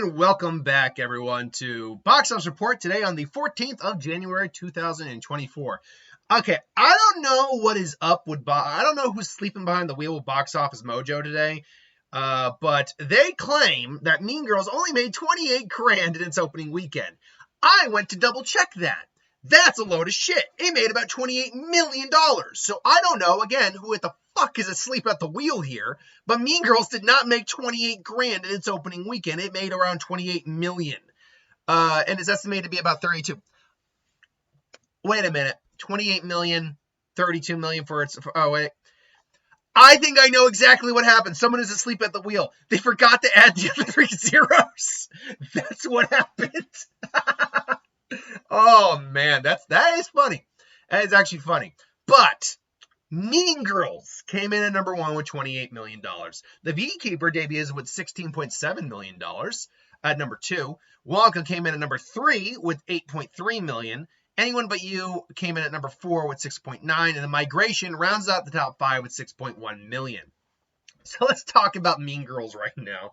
And welcome back, everyone, to Box Office Report today on the 14th of January, 2024. Okay, I don't know what is up with I don't know who's sleeping behind the wheel with Box Office Mojo today, but they claim that Mean Girls only made 28 grand in its opening weekend. I went to double check that. That's a load of shit. It made about $28 million. So I don't know, again, who at the fuck is asleep at the wheel here, but Mean Girls did not make 28 grand in its opening weekend. It made around 28 million. And it's estimated to be about 32. Wait a minute. 28 million, 32 million for its... Oh, wait. I think I know exactly what happened. Someone is asleep at the wheel. They forgot to add the other 3 zeros. That's what happened. Oh, man. That is funny. That is actually funny. But... Mean Girls came in at number 1 with $28 million. The Beekeeper debuts with $16.7 million at number 2. Wonka came in at number 3 with $8.3 million. Anyone But You came in at number 4 with $6.9 million. And The Migration rounds out the top 5 with $6.1 million. So let's talk about Mean Girls right now.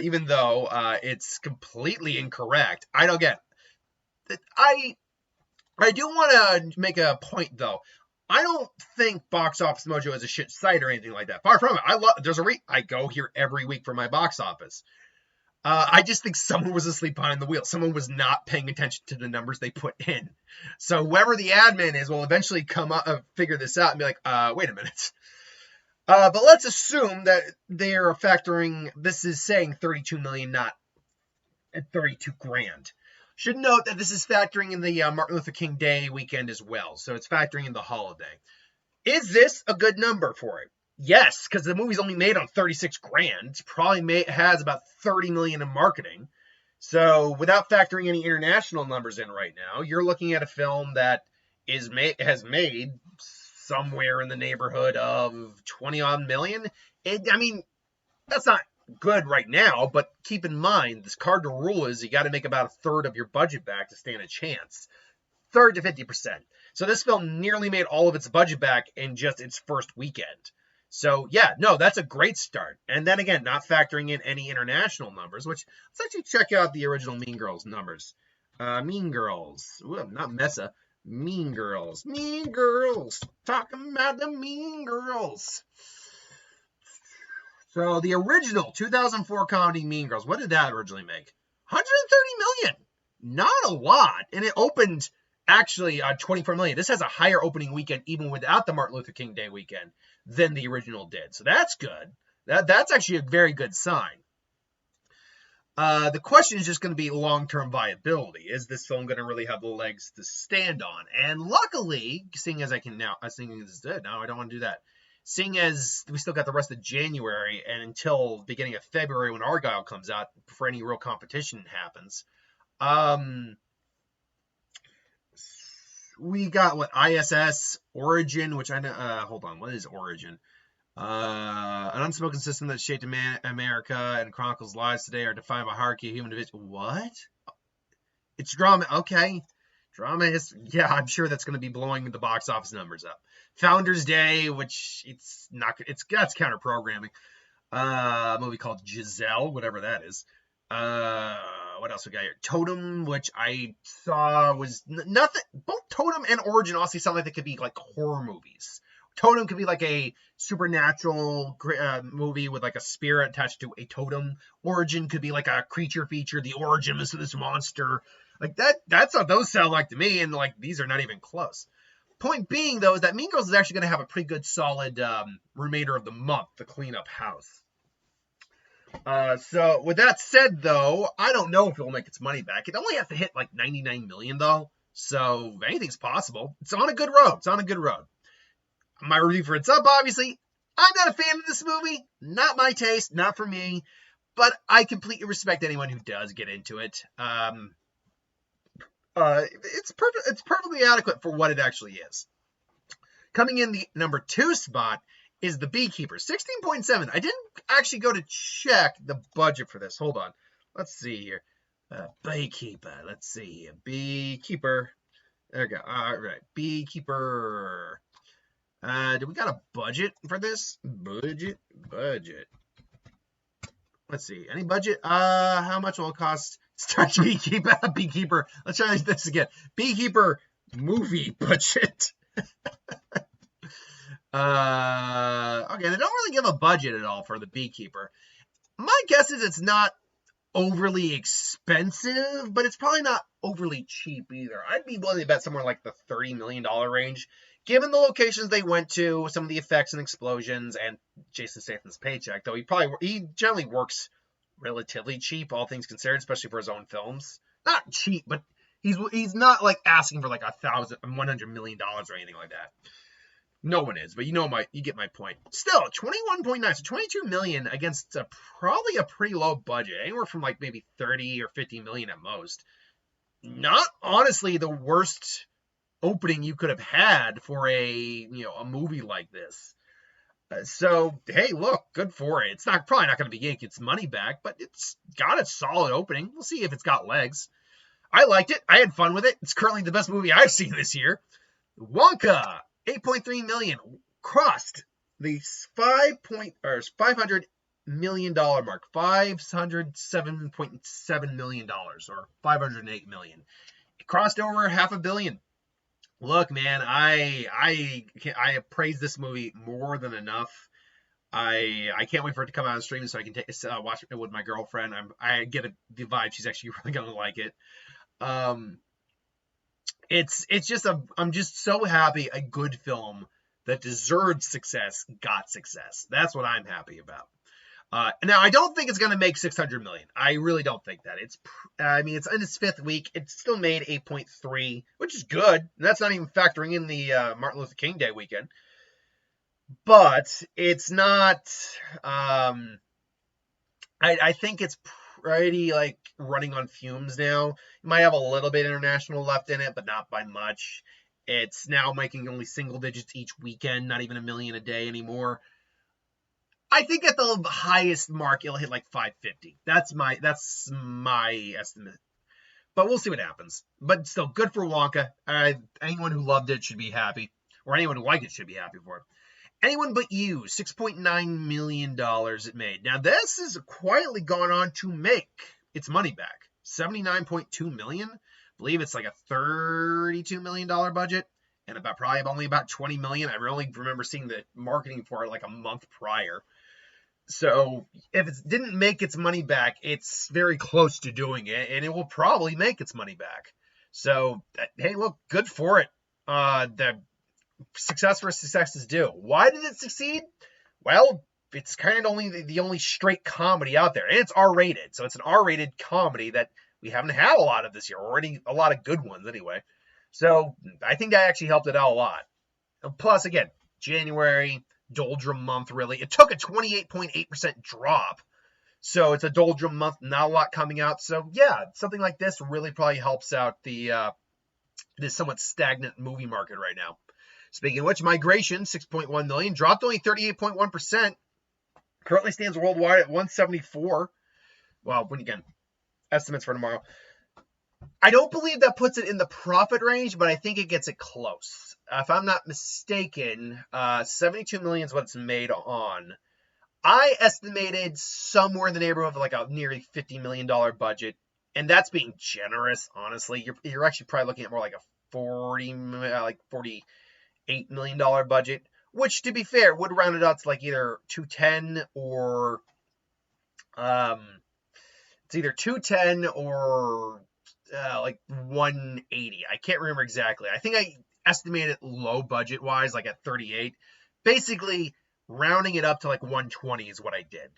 Even though it's completely incorrect. I don't get it. I do want to make a point, though. I don't think Box Office Mojo is a shit site or anything like that. Far from it. I go here every week for my box office. I just think someone was asleep behind the wheel. Someone was not paying attention to the numbers they put in. So whoever the admin is will eventually come up figure this out and be like, wait a minute. But let's assume that they're factoring, this is saying 32 million, not 32 grand. Should note that this is factoring in the Martin Luther King Day weekend as well. So it's factoring in the holiday. Is this a good number for it? Yes, because the movie's only made on 36 grand. It probably has about 30 million in marketing. So without factoring any international numbers in right now, you're looking at a film that has made somewhere in the neighborhood of 20-odd million. That's not good right now, but keep in mind, this cardinal rule is you got to make about a third of your budget back to stand a chance. Third to 50%. So this film nearly made all of its budget back in just its first weekend. So yeah, no, that's a great start. And then again, not factoring in any international numbers, which let's actually check out the original Mean Girls numbers. Mean Girls. Ooh, not Mesa. Mean Girls. Mean Girls. Talking about the Mean Girls. So the original 2004 comedy Mean Girls, what did that originally make? 130 million. Not a lot. And it opened actually 24 million. This has a higher opening weekend even without the Martin Luther King Day weekend than the original did. So that's good. That's actually a very good sign. The question is just going to be long-term viability. Is this film going to really have the legs to stand on? And luckily, seeing as I don't want to do that. Seeing as we still got the rest of January and until beginning of February when Argyle comes out before any real competition happens, we got ISS, Origin, which I know, hold on, what is Origin? An unspoken system that shaped America and chronicles lives today are defined by hierarchy of human division. What? It's drama, okay. Drama is, yeah, I'm sure that's going to be blowing the box office numbers up. Founders Day, which that's counter programming. A movie called Giselle, whatever that is. What else we got here? Totem, which I saw was nothing. Both Totem and Origin honestly sound like they could be like horror movies. Totem could be like a supernatural movie with like a spirit attached to a totem. Origin could be like a creature feature, the origin of this monster. Like that's what those sound like to me, and like these are not even close. Point being, though, is that Mean Girls is actually going to have a pretty good, solid remainder of the month to clean up house. So with that said, though, I don't know if it will make its money back. It only has to hit like 99 million, though. So anything's possible. It's on a good road. My review for It's Up, obviously. I'm not a fan of this movie. Not my taste. Not for me. But I completely respect anyone who does get into it. It's perfectly adequate for what it actually is. Coming in the number 2 spot is The Beekeeper, 16.7. I didn't actually go to check the budget for this. Hold on. Let's see here. Beekeeper. Let's see here. Beekeeper. There we go. All right. Beekeeper. Do we got a budget for this? Budget. Let's see. Any budget? How much will it cost? Start Beekeeper. Beekeeper. Let's try this again. Beekeeper movie budget. Okay, they don't really give a budget at all for the Beekeeper. My guess is it's not overly expensive, but it's probably not overly cheap either. I'd be willing to bet somewhere like the $30 million range, given the locations they went to, some of the effects and explosions, and Jason Statham's paycheck. Though he generally works relatively cheap, all things considered, especially for his own films. Not cheap, but he's not like asking for like $100 million or anything like that. No one is, but you get my point. Still, 21.9, so 22 million against probably a pretty low budget, anywhere from like maybe 30 or 50 million at most. Not honestly the worst opening you could have had for a movie like this. So hey, look, good for it. It's probably not going to be yanking its money back, but it's got a solid opening. We'll see if it's got legs. I liked it. I had fun with it. It's currently the best movie I've seen this year. Wonka. $8.3 million crossed the $500 million mark, $507.7 million, or $508 million. It crossed over $500 million. Look, man, I have praised this movie more than enough. I can't wait for it to come out on streaming so I can watch it with my girlfriend. I get the vibe she's actually really gonna like it. It's just I'm just so happy a good film that deserved success got success. That's what I'm happy about. Now I don't think it's going to make 600 million. I really don't think that. It's in its 5th week. It's still made 8.3, which is good. And that's not even factoring in the Martin Luther King Day weekend. But it's not. I think it's pretty like running on fumes now. It might have a little bit international left in it, but not by much. It's now making only single digits each weekend, not even $1 million a day anymore. I think at the highest mark it'll hit like 550. That's my estimate. But we'll see what happens. But still, good for Wonka. Anyone who loved it should be happy, or anyone who liked it should be happy for it. Anyone But You, $6.9 million it made. Now, this has quietly gone on to make its money back. $79.2 million. I believe it's like a $32 million budget, and probably only about $20 million. I only remember seeing the marketing for it like a month prior. So if it didn't make its money back, it's very close to doing it, and it will probably make its money back. So, hey, look, good for it. The success where success is due. Why did it succeed? Well, it's kind of only the only straight comedy out there, and it's R-rated. So it's an R-rated comedy that we haven't had a lot of this year. Already a lot of good ones anyway. So I think that actually helped it out a lot. Plus, again, January, doldrum month, really. It took a 28.8% drop. So it's a doldrum month, not a lot coming out. So yeah, something like this really probably helps out this somewhat stagnant movie market right now. Speaking of which, Migration, 6.1 million, dropped only 38.1%. Currently stands worldwide at 174. Well, again, estimates for tomorrow. I don't believe that puts it in the profit range, but I think it gets it close. If I'm not mistaken, 72 million is what it's made on. I estimated somewhere in the neighborhood of like a nearly $50 million budget, and that's being generous, honestly. You're actually probably looking at more like a $48 million budget, which, to be fair, would round it out to like either 210 or it's either 210 or like 180. I can't remember exactly. I think I estimated low budget wise, like at 38. Basically, rounding it up to like 120 is what I did.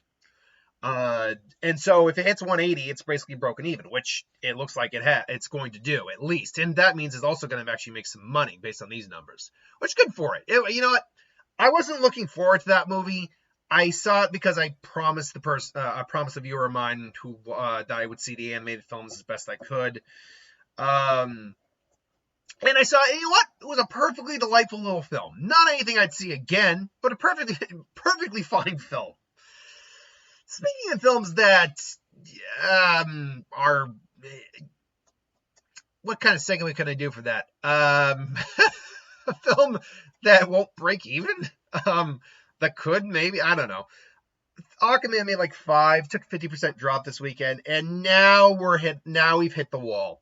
And so if it hits 180, it's basically broken even, which it looks like it's going to do at least. And that means it's also going to actually make some money based on these numbers, which is good for it. You know what? I wasn't looking forward to that movie. I saw it because I promised I promised a viewer of mine who that I would see the animated films as best I could. And I saw, you know what? It was a perfectly delightful little film. Not anything I'd see again, but a perfectly fine film. Speaking of films that are, what kind of segue can I do for that? A film that won't break even? That could, maybe, I don't know. Aquaman made like 5, took 50% drop this weekend, and now we've hit the wall.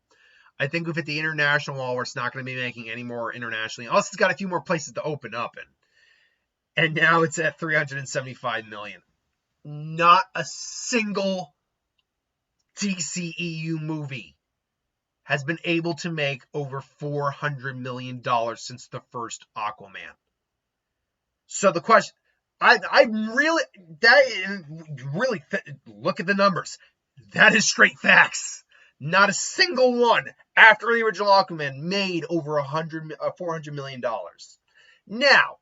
I think we've hit the international wall where it's not going to be making any more internationally. Also, it's got a few more places to open up in. And now it's at 375 million. Not a single DCEU movie has been able to make over $400 million since the first Aquaman. So the question, look at the numbers. That is straight facts. Not a single one after the original Aquaman made over $400 million. Now,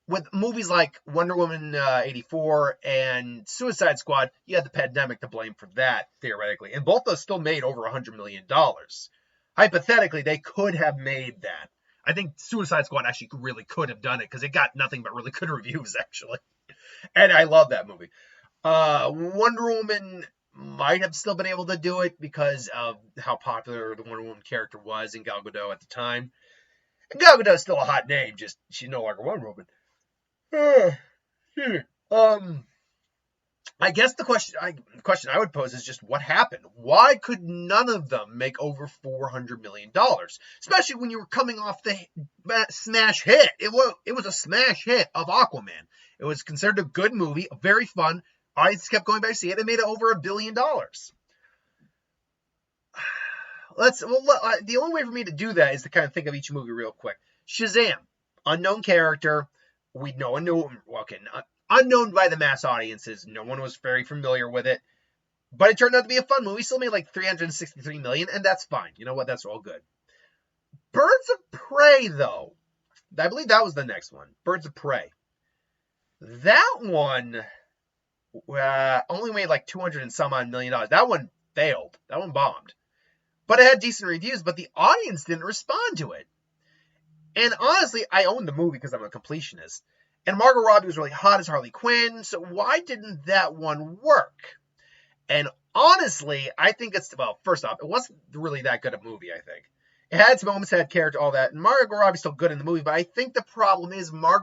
with movies like Wonder Woman 84 and Suicide Squad, you had the pandemic to blame for that, theoretically. And both those still made over $100 million. Hypothetically, they could have made that. I think Suicide Squad actually really could have done it because it got nothing but really good reviews, actually. And I love that movie. Wonder Woman might have still been able to do it because of how popular the Wonder Woman character was in Gal Gadot at the time. And Gal Gadot is still a hot name, just she's no longer Wonder Woman. I guess the question I would pose is just what happened? Why could none of them make over $400 million? Especially when you were coming off the smash hit. It was a smash hit of Aquaman. It was considered a good movie, very fun. I just kept going back to see it. It made it over $1 billion. The only way for me to do that is to kind of think of each movie real quick. Shazam, unknown character. Unknown by the mass audiences. No one was very familiar with it. But it turned out to be a fun movie. Still made like $363 million, and that's fine. You know what? That's all good. Birds of Prey, though. I believe that was the next one. Birds of Prey. That one only made like $200 and some odd million. That one failed. That one bombed. But it had decent reviews, but the audience didn't respond to it. And honestly, I own the movie because I'm a completionist. And Margot Robbie was really hot as Harley Quinn, so why didn't that one work? And honestly, I think first off, it wasn't really that good a movie, I think. It had its moments, had character, all that, and Margot Robbie's still good in the movie, but I think the problem is but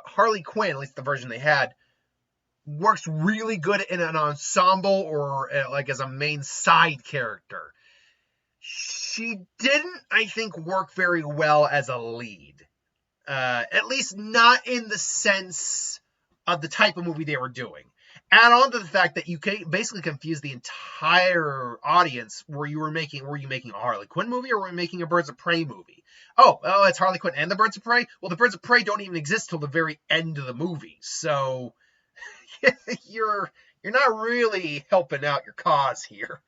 Harley Quinn, at least the version they had, works really good in an ensemble or like as a main side character. She didn't, I think, work very well as a lead. At least not in the sense of the type of movie they were doing. Add on to the fact that you basically confused the entire audience. Were you making a Harley Quinn movie or were you making a Birds of Prey movie? Oh, it's Harley Quinn and the Birds of Prey? Well, the Birds of Prey don't even exist till the very end of the movie. So you're not really helping out your cause here.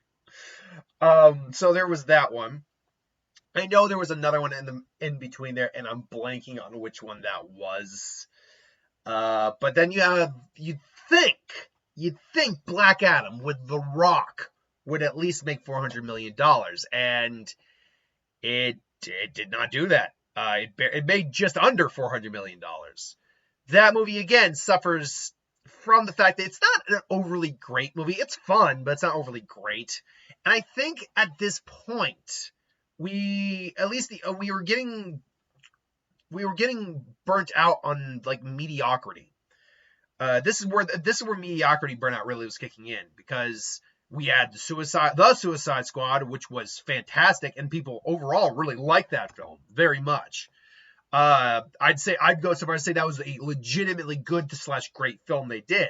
So there was that one. I know there was another one in between there, and I'm blanking on which one that was. But then you'd think Black Adam with The Rock would at least make $400 million, and it did not do that. It made just under $400 million. That movie, again, suffers from the fact that it's not an overly great movie. It's fun, but it's not overly great. And I think at this point, we were getting burnt out on like mediocrity. This is where mediocrity burnout really was kicking in, because we had the Suicide Squad, which was fantastic, and people overall really liked that film very much. I'd go so far as to say that was a legitimately good / great film they did.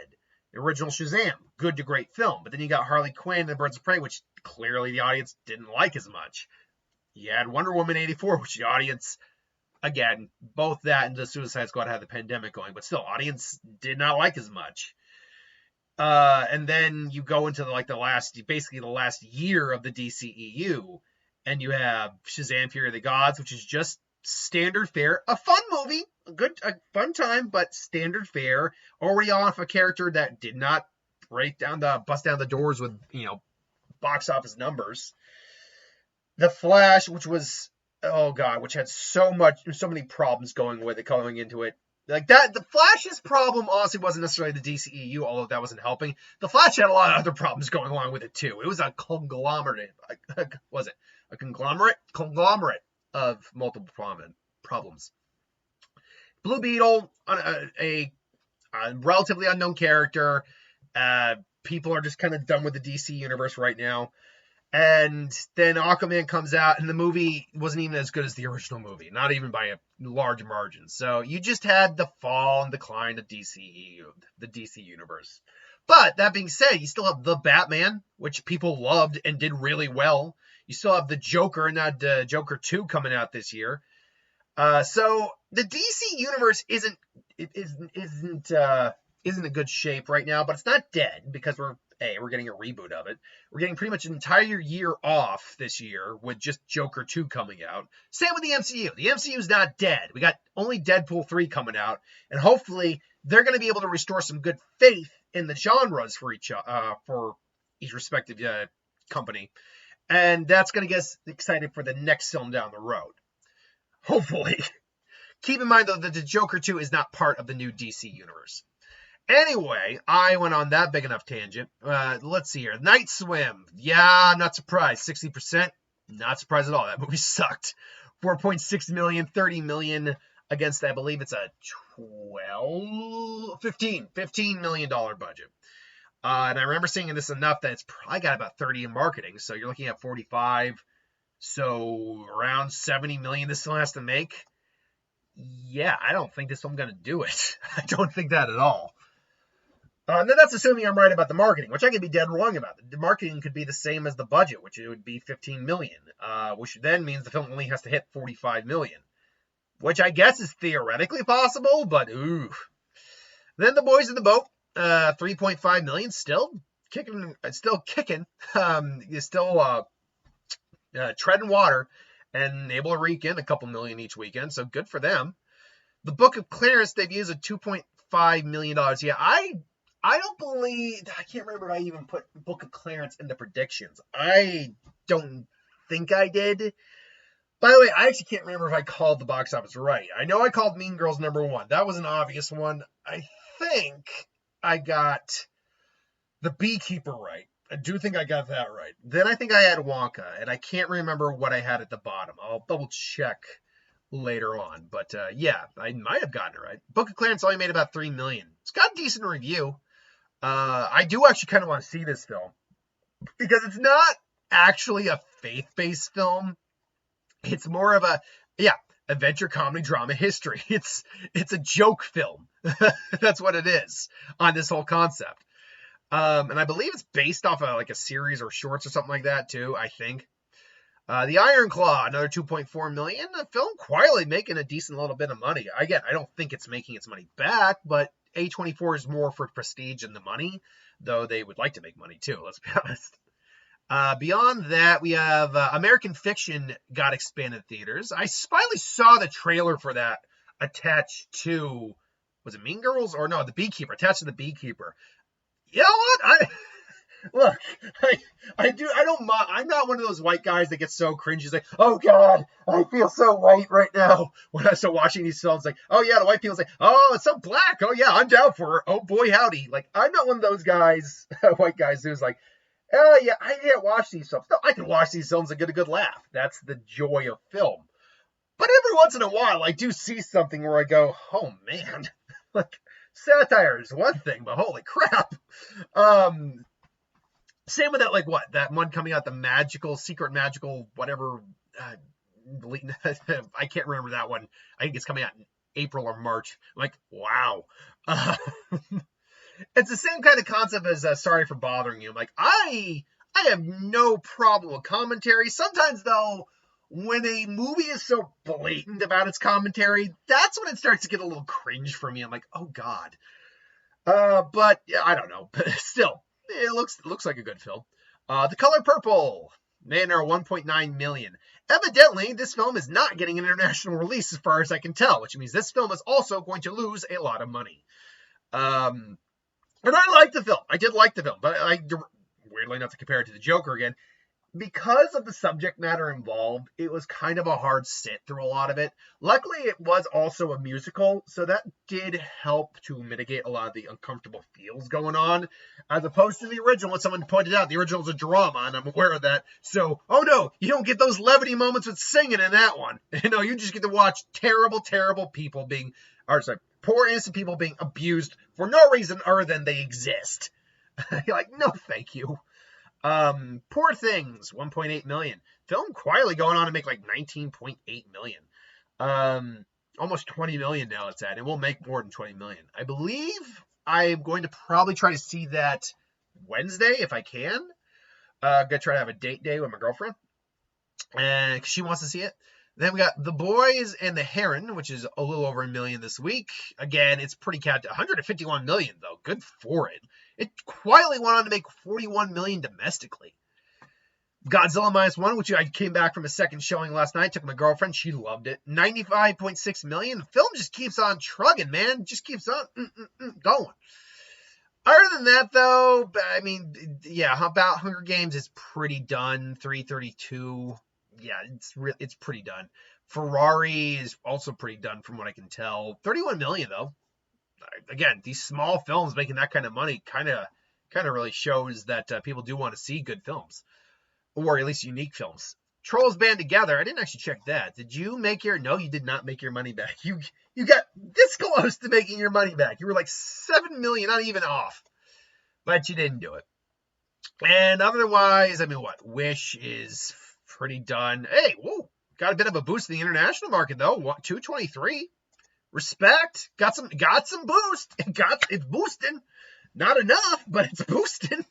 The original Shazam, good to great film. But then you got Harley Quinn and Birds of Prey, which clearly the audience didn't like as much. You had Wonder Woman 84, which the audience, again, both that and the Suicide Squad had the pandemic going, but still, audience did not like as much. And then you go into the last year of the DCEU, and you have Shazam! Fury of the Gods, which is just standard fare, a fun movie, a fun time, but standard fare. Already off a character that did not bust down the doors with box office numbers. The Flash, which had so many problems going into it. Like that, the Flash's problem honestly wasn't necessarily the DCEU, although that wasn't helping. The Flash had a lot of other problems going along with it too. It was a conglomerate. Was it a conglomerate? Conglomerate of multiple problems. Blue Beetle, a Relatively unknown character. People are just kind of done with the DC universe right now. And then Aquaman comes out, and the movie wasn't even as good as the original movie, not even by a large margin. So you just had the fall and decline of the DC universe. But that being said, you still have the Batman, which people loved and did really well. You still have the Joker, and that Joker 2 coming out this year. So the DC universe isn't in good shape right now, but it's not dead because we're getting a reboot of it. We're getting pretty much an entire year off this year with just Joker 2 coming out. Same with the MCU. The MCU is not dead. We got only Deadpool 3 coming out, and hopefully they're going to be able to restore some good faith in the genres for each respective company, and that's going to get us excited for the next film down the road. Hopefully. Keep in mind, though, that the Joker 2 is not part of the new DC universe. Anyway, I went on that big enough tangent. Let's see here. Night Swim. Yeah, I'm not surprised. 60%. Not surprised at all. That movie sucked. 4.6 million, 30 million against, I believe it's a $15 million budget. And I remember seeing this enough that it's probably got about 30 in marketing. So you're looking at 45. So around 70 million this still has to make. Yeah, I don't think this one's going to do it. I don't think that at all. Now that's assuming I'm right about the marketing, which I could be dead wrong about. The marketing could be the same as the budget, which it would be 15 million, which then means the film only has to hit 45 million, which I guess is theoretically possible, but ooh. Then The Boys in the Boat, 3.5 million, still kicking, is still treading water and able to rake in a couple million each weekend, so good for them. The Book of Clarence debuts at $2.5 million. Yeah, I don't believe, I can't remember if I even put Book of Clarence in the predictions. I don't think I did. By the way, I actually can't remember if I called the box office right. I know I called Mean Girls #1. That was an obvious one. I think I got The Beekeeper right. I do think I got that right. Then I think I had Wonka, and I can't remember what I had at the bottom. I'll double check later on. But yeah, I might have gotten it right. Book of Clarence only made about 3 million. It's got a decent review. I do actually kind of want to see this film because it's not actually a faith-based film. It's more of a, adventure, comedy, drama, history. It's a joke film. That's what it is on this whole concept. And I believe it's based off of like a series or shorts or something like that too, I think. The Iron Claw, another 2.4 million. The film quietly making a decent little bit of money. Again, I don't think it's making its money back, but A24 is more for prestige than the money, though they would like to make money too, let's be honest. Beyond that, we have American Fiction got expanded theaters. I finally saw the trailer for that attached to, was it Mean Girls? Or no, The Beekeeper, attached to The Beekeeper. You know what? I'm not one of those white guys that gets so cringy. He's like, oh God, I feel so white right now. When I start watching these films, like, oh yeah, the white people's like, oh, it's so black. Oh yeah, I'm down for it. Oh boy, howdy. Like, I'm not one of those guys, white guys who's like, oh yeah, I can't watch these films. No, I can watch these films and get a good laugh. That's the joy of film. But every once in a while, I do see something where I go, oh man, like, satire is one thing, but holy crap. Same with that, like what? That one coming out, the secret magical, whatever. I can't remember that one. I think it's coming out in April or March. I'm like, wow. It's the same kind of concept as Sorry for Bothering You. I'm like, I have no problem with commentary. Sometimes, though, when a movie is so blatant about its commentary, that's when it starts to get a little cringe for me. I'm like, oh God. But yeah, I don't know. But still, it looks like a good film. The Color Purple, made near 1.9 million. Evidently, this film is not getting an international release as far as I can tell, which means this film is also going to lose a lot of money. And I liked the film. I did like the film, but weirdly enough, to compare it to the Joker again, because of the subject matter involved, it was kind of a hard sit through a lot of it. Luckily, it was also a musical, so that did help to mitigate a lot of the uncomfortable feels going on, as opposed to the original, when someone pointed out the original is a drama, and I'm aware of that. So, oh no, you don't get those levity moments with singing in that one. You just get to watch terrible, terrible people Poor innocent people being abused for no reason other than they exist. You're like, no, thank you. Poor Things, 1.8 million. Film quietly going on to make like 19.8 million. Almost 20 million now it's at. It will make more than 20 million. I believe I'm going to probably try to see that Wednesday if I can. Gonna try to have a date day with my girlfriend, and she wants to see it. Then we got The Boys and the Heron, which is a little over 1 million this week. Again, it's pretty capped at 151 million though. Good for it. It quietly went on to make 41 million domestically. Godzilla Minus One, which I came back from a second showing last night. Took my girlfriend. She loved it. 95.6 million. The film just keeps on trugging, man. Just keeps on going. Other than that, though, I mean, yeah, how about Hunger Games is pretty done. 332. Yeah, it's pretty done. Ferrari is also pretty done from what I can tell. 31 million, though. Again, these small films making that kind of money kind of really shows that people do want to see good films. Or at least unique films. Trolls Band Together. I didn't actually check that. Did you make your... No, you did not make your money back. You got this close to making your money back. You were like 7 million, not even off. But you didn't do it. And otherwise, I mean, what? Wish is pretty done. Hey, whoa. Got a bit of a boost in the international market, though. 223. Respect. Got some boost. It's boosting. Not enough, but it's boosting.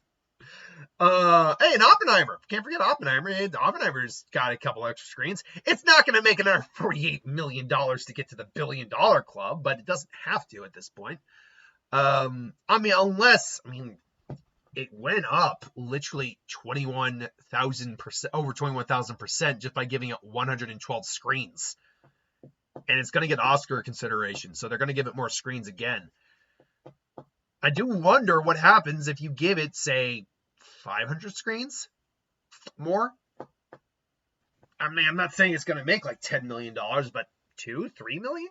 Hey, and Oppenheimer. Can't forget Oppenheimer. Oppenheimer's got a couple extra screens. It's not going to make another $48 million to get to the $1 billion club, but it doesn't have to at this point. I mean, it went up literally 21,000%, over 21,000% just by giving it 112 screens. And it's going to get Oscar consideration, so they're going to give it more screens again. I do wonder what happens if you give it, say, 500 screens more. I mean, I'm not saying it's going to make like $10 million, but 2-3 million?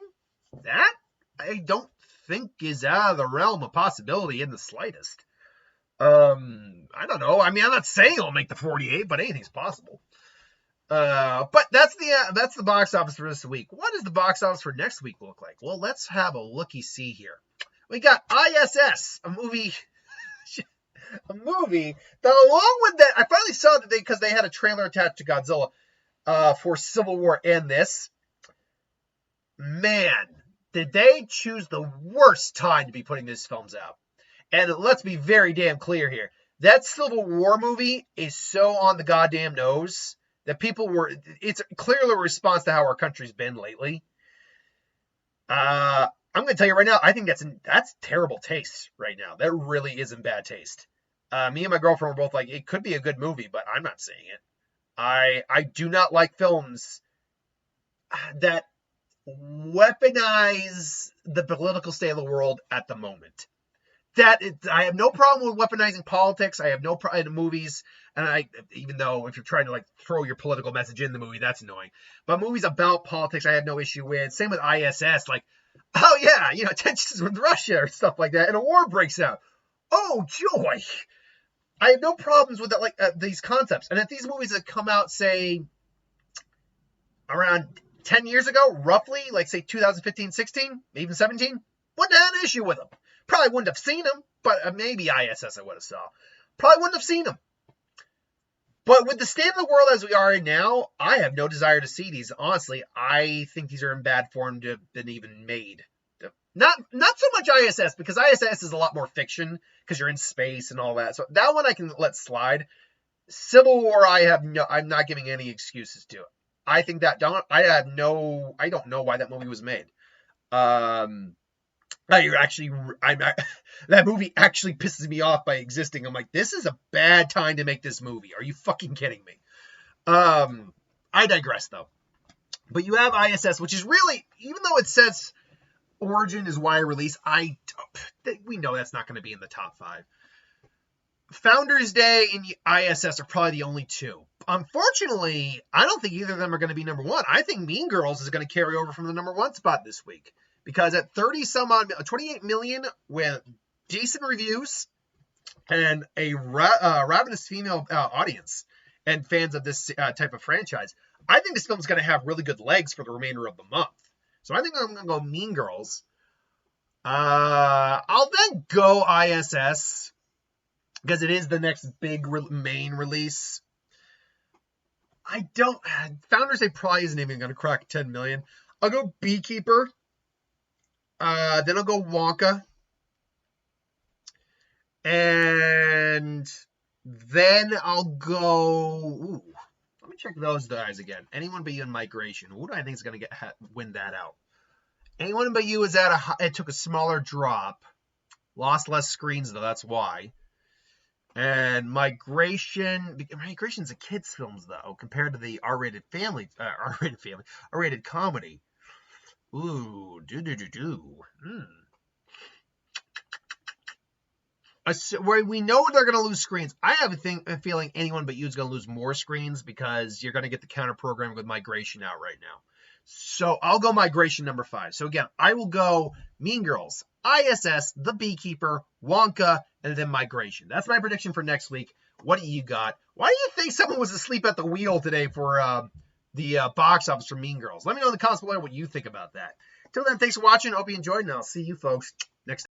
That I don't think is out of the realm of possibility in the slightest. I don't know. I mean, I'm not saying it'll make the 48, but anything's possible. But that's the box office for this week. What does the box office for next week look like? Well, let's have a looky-see here. We got ISS, a movie that, along with that, I finally saw that because they had a trailer attached to Godzilla for Civil War and this. Man, did they choose the worst time to be putting these films out. And let's be very damn clear here. That Civil War movie is so on the goddamn nose that it's clearly a response to how our country's been lately. I'm going to tell you right now, I think that's terrible taste right now. That really is in bad taste. Me and my girlfriend were both like, it could be a good movie, but I'm not saying it. I do not like films that weaponize the political state of the world at the moment. I have no problem with weaponizing politics. I have no problem in movies, and even though if you're trying to like throw your political message in the movie, that's annoying. But movies about politics, I have no issue with. Same with ISS, like, oh yeah, tensions with Russia or stuff like that, and a war breaks out. Oh joy! I have no problems with that, like these concepts. And if these movies had come out, say, around 10 years ago, roughly, like say 2015, 16, even 17, wouldn't have an issue with them. Probably wouldn't have seen them, but maybe ISS I would have saw. Probably wouldn't have seen them. But with the state of the world as we are in now, I have no desire to see these. Honestly, I think these are in bad form to have been even made. Not so much ISS, because ISS is a lot more fiction, because you're in space and all that. So that one I can let slide. Civil War, I'm not giving any excuses to it. I think I don't know why that movie was made. That movie actually pisses me off by existing. I'm like, this is a bad time to make this movie. Are you fucking kidding me? I digress though. But you have ISS, which is really, even though it says origin is wide release, we know that's not going to be in the top 5. Founders Day and ISS are probably the only two. Unfortunately, I don't think either of them are going to be number 1. I think Mean Girls is going to carry over from the number 1 spot this week. Because at 28 million with decent reviews and a ravenous female audience and fans of this type of franchise, I think this film is going to have really good legs for the remainder of the month. So I think I'm going to go Mean Girls. I'll then go ISS because it is the next big main release. Founders Day probably isn't even going to crack 10 million. I'll go Beekeeper. Then I'll go Wonka. And then I'll go. Ooh, let me check those guys again. Anyone But You and Migration. Who do I think is going to win that out? Anyone But You is it took a smaller drop. Lost less screens, though. That's why. And Migration's a kids' films, though, compared to the R-rated comedy. Ooh, Where we know they're going to lose screens. I have a feeling Anyone But You is going to lose more screens because you're going to get the counter programming with Migration out right now. So I'll go Migration number 5. So again, I will go Mean Girls, ISS, The Beekeeper, Wonka, and then Migration. That's my prediction for next week. What do you got? Why do you think someone was asleep at the wheel today for the box office for Mean Girls? Let me know in the comments below what you think about that. Till then, thanks for watching. Hope you enjoyed, and I'll see you folks next time.